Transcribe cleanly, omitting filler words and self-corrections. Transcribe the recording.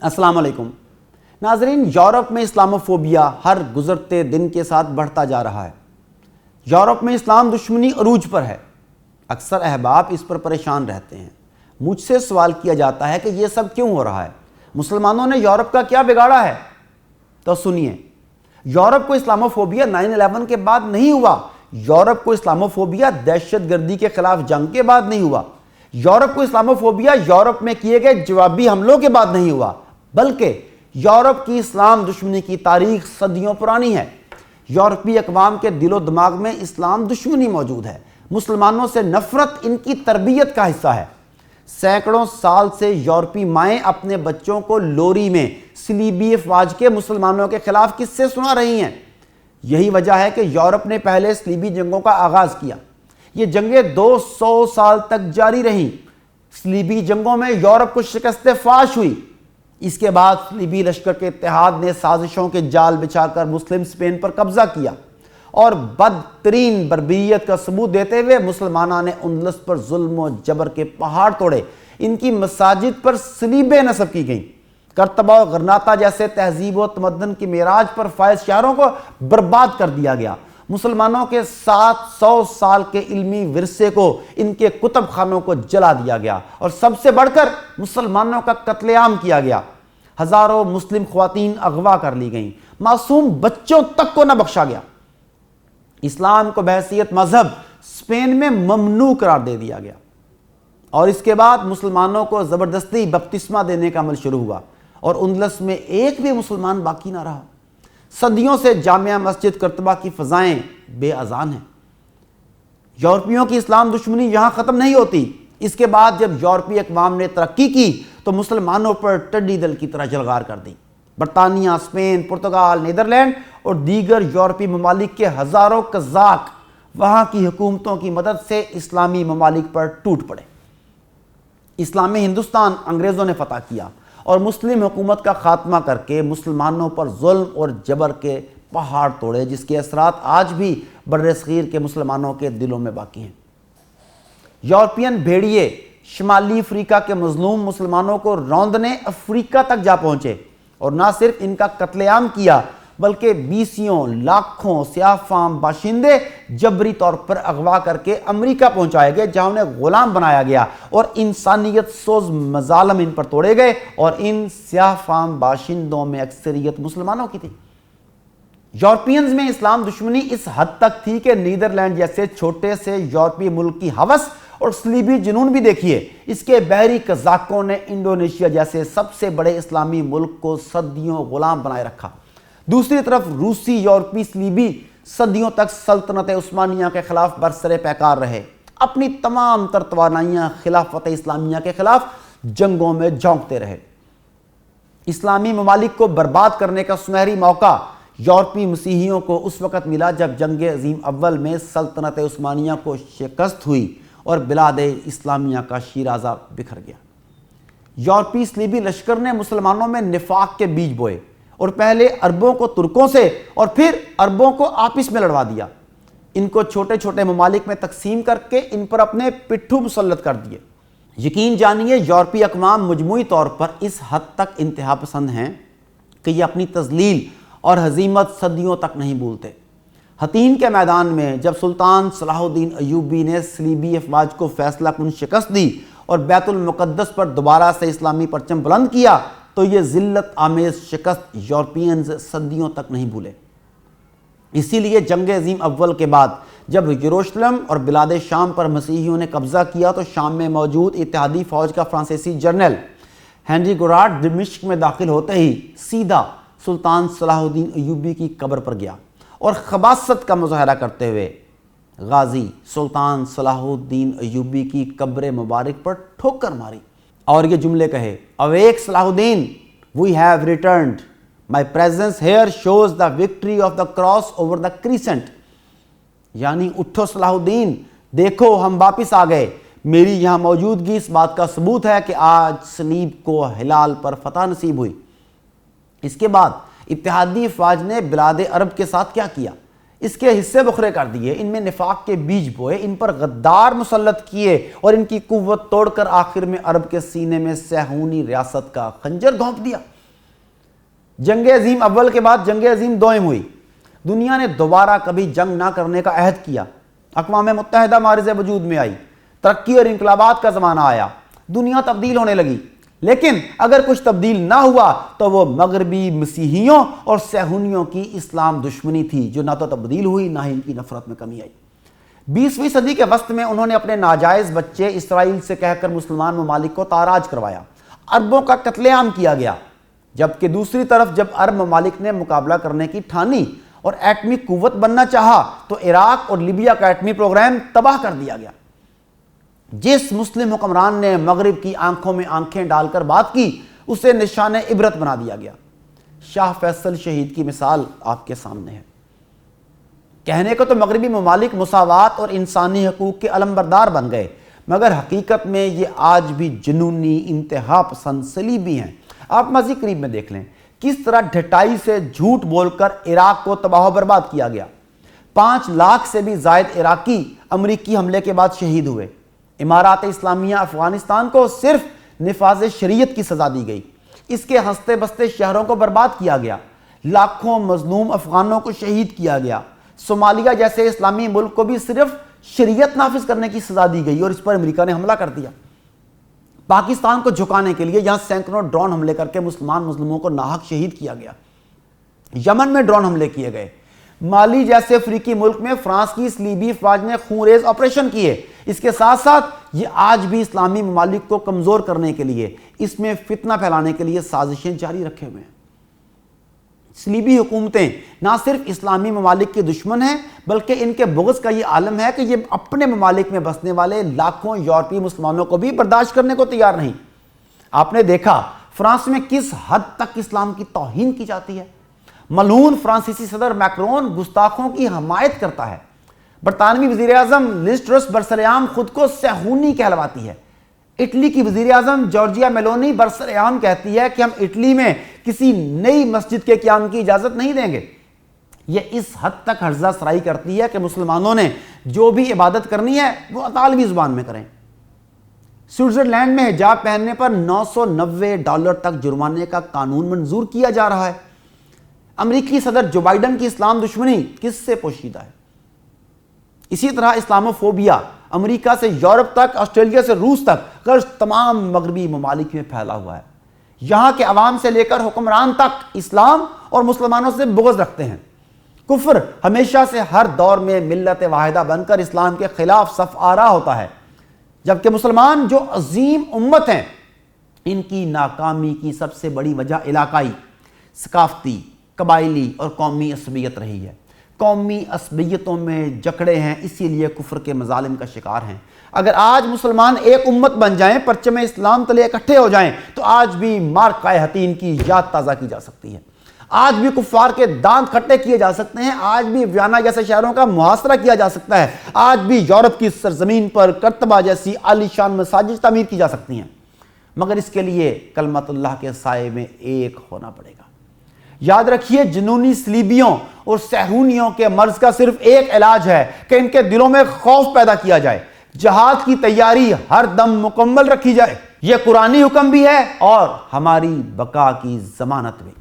السلام علیکم ناظرین، یورپ میں اسلاموفوبیا ہر گزرتے دن کے ساتھ بڑھتا جا رہا ہے۔ یورپ میں اسلام دشمنی عروج پر ہے۔ اکثر احباب اس پر پریشان رہتے ہیں۔ مجھ سے سوال کیا جاتا ہے کہ یہ سب کیوں ہو رہا ہے؟ مسلمانوں نے یورپ کا کیا بگاڑا ہے؟ تو سنیے، یورپ کو اسلاموفوبیا 9/11 کے بعد نہیں ہوا۔ یورپ کو اسلاموفوبیا دہشت گردی کے خلاف جنگ کے بعد نہیں ہوا۔ یورپ کو اسلاموفوبیا یورپ میں کیے گئے جوابی حملوں کے بعد نہیں ہوا، بلکہ یورپ کی اسلام دشمنی کی تاریخ صدیوں پرانی ہے۔ یورپی اقوام کے دل و دماغ میں اسلام دشمنی موجود ہے۔ مسلمانوں سے نفرت ان کی تربیت کا حصہ ہے۔ سینکڑوں سال سے یورپی مائیں اپنے بچوں کو لوری میں صلیبی افواج کے مسلمانوں کے خلاف قصے سنا رہی ہیں۔ یہی وجہ ہے کہ یورپ نے پہلے صلیبی جنگوں کا آغاز کیا۔ یہ جنگیں 200 سال تک جاری رہیں۔ صلیبی جنگوں میں یورپ کو شکست فاش ہوئی۔ اس کے بعد صلیبی لشکر کے اتحاد نے سازشوں کے جال بچھا کر مسلم اسپین پر قبضہ کیا اور بدترین بربریت کا ثبوت دیتے ہوئے مسلمانوں نے اندلس پر ظلم و جبر کے پہاڑ توڑے۔ ان کی مساجد پر صلیبیں نصب کی گئیں۔ کرتبہ و غرناطہ جیسے تہذیب و تمدن کی معراج پر فائز شہروں کو برباد کر دیا گیا۔ مسلمانوں کے 700 سال کے علمی ورثے کو، ان کے کتب خانوں کو جلا دیا گیا اور سب سے بڑھ کر مسلمانوں کا قتل عام کیا گیا۔ ہزاروں مسلم خواتین اغوا کر لی گئیں۔ معصوم بچوں تک کو نہ بخشا گیا۔ اسلام کو بحیثیت مذہب اسپین میں ممنوع قرار دے دیا گیا اور اس کے بعد مسلمانوں کو زبردستی بپتسمہ دینے کا عمل شروع ہوا اور اندلس میں ایک بھی مسلمان باقی نہ رہا۔ صدیوں سے جامعہ مسجد قرطبہ کی فضائیں بے اذان ہیں۔ یورپیوں کی اسلام دشمنی یہاں ختم نہیں ہوتی۔ اس کے بعد جب یورپی اقوام نے ترقی کی تو مسلمانوں پر ٹڈی دل کی طرح جلغار کر دی۔ برطانیہ، اسپین، پرتگال، نیدرلینڈ اور دیگر یورپی ممالک کے ہزاروں قزاق وہاں کی حکومتوں کی مدد سے اسلامی ممالک پر ٹوٹ پڑے۔ اسلامی ہندوستان انگریزوں نے فتح کیا اور مسلم حکومت کا خاتمہ کر کے مسلمانوں پر ظلم اور جبر کے پہاڑ توڑے، جس کے اثرات آج بھی بر صغیر کے مسلمانوں کے دلوں میں باقی ہیں۔ یورپین بھیڑیے شمالی افریقہ کے مظلوم مسلمانوں کو روندنے افریقہ تک جا پہنچے اور نہ صرف ان کا قتل عام کیا بلکہ بیسیوں لاکھوں سیاہ فام باشندے جبری طور پر اغوا کر کے امریکہ پہنچائے گئے، جہاں انہیں غلام بنایا گیا اور انسانیت سوز مظالم ان پر توڑے گئے، اور ان سیاہ فام باشندوں میں اکثریت مسلمانوں کی تھی۔ یورپینز میں اسلام دشمنی اس حد تک تھی کہ نیدرلینڈ جیسے چھوٹے سے یورپی ملک کی ہوس اور صلیبی جنون بھی دیکھیے، اس کے بحری قزاقوں نے انڈونیشیا جیسے سب سے بڑے اسلامی ملک کو صدیوں غلام بنائے رکھا۔ دوسری طرف روسی یورپی صلیبی صدیوں تک سلطنت عثمانیہ کے خلاف برسر پیکار رہے، اپنی تمام تر توانائیاں خلافت اسلامیہ کے خلاف جنگوں میں جھونکتے رہے۔ اسلامی ممالک کو برباد کرنے کا سنہری موقع یورپی مسیحیوں کو اس وقت ملا جب جنگ عظیم اول میں سلطنت عثمانیہ کو شکست ہوئی اور بلاد اسلامیہ کا شیرازہ بکھر گیا۔ یورپی صلیبی لشکر نے مسلمانوں میں نفاق کے بیج بوئے اور پہلے عربوں کو ترکوں سے اور پھر عربوں کو آپس میں لڑوا دیا۔ ان کو چھوٹے چھوٹے ممالک میں تقسیم کر کے ان پر اپنے پٹھو مسلط کر دیے۔ یقین جانیے، یورپی اقوام مجموعی طور پر اس حد تک انتہا پسند ہیں کہ یہ اپنی تذلیل اور ہزیمت صدیوں تک نہیں بھولتے۔ حطین کے میدان میں جب سلطان صلاح الدین ایوبی نے صلیبی افواج کو فیصلہ کن شکست دی اور بیت المقدس پر دوبارہ سے اسلامی پرچم بلند کیا تو یہ ذلت آمیز شکست یورپینز صدیوں تک نہیں بھولے۔ اسی لیے جنگ عظیم اول کے بعد جب یروشلم اور بلاد شام پر مسیحیوں نے قبضہ کیا تو شام میں موجود اتحادی فوج کا فرانسیسی جنرل ہنری گوراٹ دمشق میں داخل ہوتے ہی سیدھا سلطان صلاح الدین ایوبی کی قبر پر گیا اور خباثت کا مظاہرہ کرتے ہوئے غازی سلطان صلاح الدین ایوبی کی قبر مبارک پر ٹھوکر ماری اور یہ جملے کہے، "Awake صلاح الدین, we have returned. My presence here shows the victory of the cross over the crescent." یعنی اٹھو صلاح الدین، دیکھو ہم واپس آ گئے۔ میری یہاں موجودگی اس بات کا ثبوت ہے کہ آج صلیب کو ہلال پر فتح نصیب ہوئی۔ اس کے بعد اتحادی افواج نے بلاد عرب کے ساتھ کیا کیا؟ اس کے حصے بکھرے کر دیے، ان میں نفاق کے بیج بوئے، ان پر غدار مسلط کیے اور ان کی قوت توڑ کر آخر میں عرب کے سینے میں صہیونی ریاست کا خنجر گھونپ دیا۔ جنگ عظیم اول کے بعد جنگ عظیم دوئم ہوئی، دنیا نے دوبارہ کبھی جنگ نہ کرنے کا عہد کیا، اقوام متحدہ معرض وجود میں آئی، ترقی اور انقلابات کا زمانہ آیا، دنیا تبدیل ہونے لگی، لیکن اگر کچھ تبدیل نہ ہوا تو وہ مغربی مسیحیوں اور صہیونیوں کی اسلام دشمنی تھی، جو نہ تو تبدیل ہوئی نہ ہی ان کی نفرت میں کمی آئی۔ 20ویں صدی کے وسط میں انہوں نے اپنے ناجائز بچے اسرائیل سے کہہ کر مسلمان ممالک کو تاراج کروایا، عربوں کا قتل عام کیا گیا، جبکہ دوسری طرف جب عرب ممالک نے مقابلہ کرنے کی ٹھانی اور ایٹمی قوت بننا چاہا تو عراق اور لیبیا کا ایٹمی پروگرام تباہ کر دیا گیا۔ جس مسلم حکمران نے مغرب کی آنکھوں میں آنکھیں ڈال کر بات کی، اسے نشان عبرت بنا دیا گیا۔ شاہ فیصل شہید کی مثال آپ کے سامنے ہے۔ کہنے کو تو مغربی ممالک مساوات اور انسانی حقوق کے علمبردار بن گئے، مگر حقیقت میں یہ آج بھی جنونی انتہا پسند صلیبی ہیں۔ آپ ماضی قریب میں دیکھ لیں کس طرح ڈھٹائی سے جھوٹ بول کر عراق کو تباہ و برباد کیا گیا۔ 5 لاکھ سے بھی زائد عراقی امریکی حملے کے بعد شہید ہوئے۔ امارات اسلامیہ افغانستان کو صرف نفاذ شریعت کی سزا دی گئی، اس کے ہنستے بستے شہروں کو برباد کیا گیا، لاکھوں مظلوم افغانوں کو شہید کیا گیا۔ صومالیہ جیسے اسلامی ملک کو بھی صرف شریعت نافذ کرنے کی سزا دی گئی اور اس پر امریکہ نے حملہ کر دیا۔ پاکستان کو جھکانے کے لیے یہاں سینکڑوں ڈرون حملے کر کے مسلمان مظلوموں کو ناحق شہید کیا گیا۔ یمن میں ڈرون حملے کیے گئے۔ مالی جیسے افریقی ملک میں فرانس کی صلیبی افواج نے خونریز آپریشن کیے۔ اس کے ساتھ ساتھ یہ آج بھی اسلامی ممالک کو کمزور کرنے کے لیے، اس میں فتنہ پھیلانے کے لیے سازشیں جاری رکھے ہوئے ہیں۔ صلیبی حکومتیں نہ صرف اسلامی ممالک کے دشمن ہیں، بلکہ ان کے بغض کا یہ عالم ہے کہ یہ اپنے ممالک میں بسنے والے لاکھوں یورپی مسلمانوں کو بھی برداشت کرنے کو تیار نہیں۔ آپ نے دیکھا فرانس میں کس حد تک اسلام کی توہین کی جاتی ہے۔ ملعون فرانسیسی صدر میکرون گستاخوں کی حمایت کرتا ہے۔ برطانوی وزیر اعظم لیز ٹرس برسرعام خود کو صہیونی کہلواتی ہے۔ اٹلی کی وزیر اعظم جارجیا میلونی برسرعام کہتی ہے کہ ہم اٹلی میں کسی نئی مسجد کے قیام کی اجازت نہیں دیں گے۔ یہ اس حد تک ہرزہ سرائی کرتی ہے کہ مسلمانوں نے جو بھی عبادت کرنی ہے وہ اطالوی زبان میں کریں۔ سوئٹزرلینڈ میں حجاب پہننے پر $990 تک جرمانے کا قانون منظور کیا جا رہا ہے۔ امریکی صدر جو بائیڈن کی اسلام دشمنی کس سے پوشیدہ ہے؟ اسی طرح اسلاموفوبیا امریکہ سے یورپ تک، آسٹریلیا سے روس تک، غرض تمام مغربی ممالک میں پھیلا ہوا ہے۔ یہاں کے عوام سے لے کر حکمران تک اسلام اور مسلمانوں سے بغض رکھتے ہیں۔ کفر ہمیشہ سے ہر دور میں ملت واحدہ بن کر اسلام کے خلاف صف آرا ہوتا ہے، جبکہ مسلمان جو عظیم امت ہیں، ان کی ناکامی کی سب سے بڑی وجہ علاقائی، ثقافتی، قبائلی اور قومی عصبیت رہی ہے۔ قومی عصبیتوں میں جکڑے ہیں، اسی لیے کفر کے مظالم کا شکار ہیں۔ اگر آج مسلمان ایک امت بن جائیں، پرچم اسلام تلے اکٹھے ہو جائیں، تو آج بھی مارکہ حطین کی یاد تازہ کی جا سکتی ہے، آج بھی کفار کے دانت کھٹے کیے جا سکتے ہیں، آج بھی ویانا جیسے شہروں کا محاصرہ کیا جا سکتا ہے، آج بھی یورپ کی سرزمین پر کرتبہ جیسی عالی شان مساجد تعمیر کی جا سکتی ہیں، مگر اس کے لیے کلمت اللہ کے سائے میں ایک ہونا پڑے گا۔ یاد رکھیے، جنونی صلیبیوں اور صہیونیوں کے مرض کا صرف ایک علاج ہے کہ ان کے دلوں میں خوف پیدا کیا جائے، جہاد کی تیاری ہر دم مکمل رکھی جائے۔ یہ قرآنی حکم بھی ہے اور ہماری بقا کی ضمانت بھی۔